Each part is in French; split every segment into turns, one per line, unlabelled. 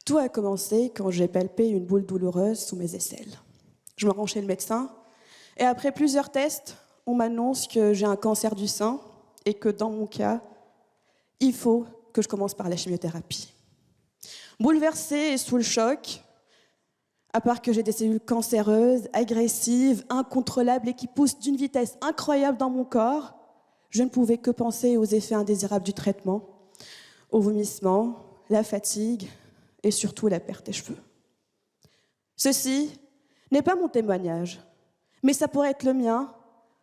Tout a commencé quand j'ai palpé une boule douloureuse sous mes aisselles. Je me rends chez le médecin et après plusieurs tests, on m'annonce que j'ai un cancer du sein et que dans mon cas, il faut que je commence par la chimiothérapie. Bouleversée et sous le choc, à part que j'ai des cellules cancéreuses, agressives, incontrôlables et qui poussent d'une vitesse incroyable dans mon corps, je ne pouvais que penser aux effets indésirables du traitement, aux vomissements, la fatigue et surtout la perte des cheveux. Ceci n'est pas mon témoignage, mais ça pourrait être le mien,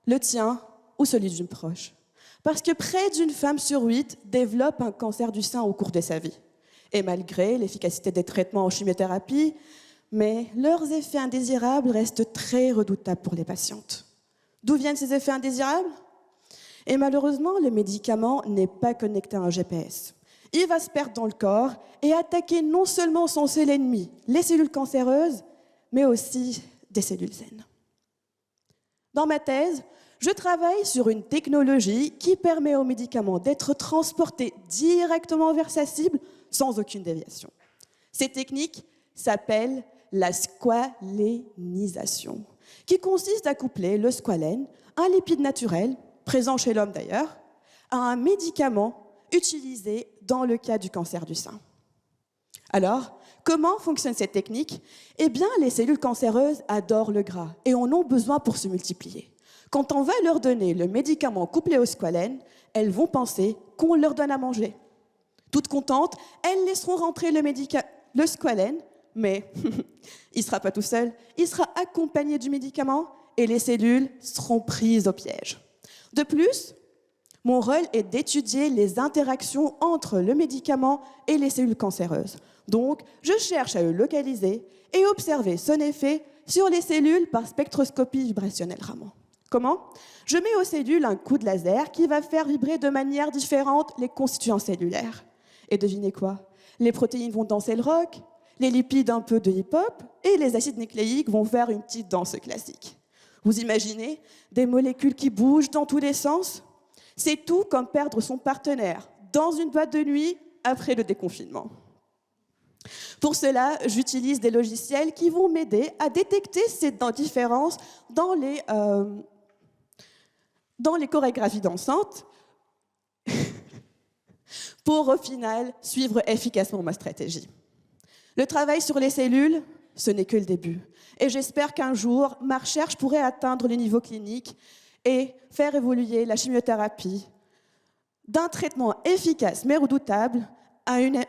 le tien ou celui d'une proche. Parce que près d'une femme sur 8 développe un cancer du sein au cours de sa vie. Et malgré l'efficacité des traitements en chimiothérapie, mais leurs effets indésirables restent très redoutables pour les patientes. D'où viennent ces effets indésirables? Et malheureusement, le médicament n'est pas connecté à un GPS. Il va se perdre dans le corps et attaquer non seulement son seul ennemi, les cellules cancéreuses, mais aussi des cellules saines. Dans ma thèse, je travaille sur une technologie qui permet aux médicaments d'être transportés directement vers sa cible sans aucune déviation. Cette technique s'appelle la squalénisation, qui consiste à coupler le squalène, un lipide naturel, présent chez l'homme d'ailleurs, à un médicament utilisé dans le cas du cancer du sein. Alors, comment fonctionne cette technique? Eh bien, les cellules cancéreuses adorent le gras et en ont besoin pour se multiplier. Quand on va leur donner le médicament couplé au squalène, elles vont penser qu'on leur donne à manger. Toutes contentes, elles laisseront rentrer le squalène, mais il ne sera pas tout seul, il sera accompagné du médicament et les cellules seront prises au piège. De plus, mon rôle est d'étudier les interactions entre le médicament et les cellules cancéreuses. Donc, je cherche à le localiser et observer son effet sur les cellules par spectroscopie vibrationnelle Raman. Comment? Je mets aux cellules un coup de laser qui va faire vibrer de manière différente les constituants cellulaires. Et devinez quoi? Les protéines vont danser le rock, les lipides un peu de hip-hop et les acides nucléiques vont faire une petite danse classique. Vous imaginez des molécules qui bougent dans tous les sens? C'est tout comme perdre son partenaire dans une boîte de nuit après le déconfinement. Pour cela, j'utilise des logiciels qui vont m'aider à détecter ces différences dans les chorégraphies dansantes pour au final suivre efficacement ma stratégie. Le travail sur les cellules, ce n'est que le début. Et j'espère qu'un jour, ma recherche pourrait atteindre le niveau clinique et faire évoluer la chimiothérapie d'un traitement efficace mais redoutable à une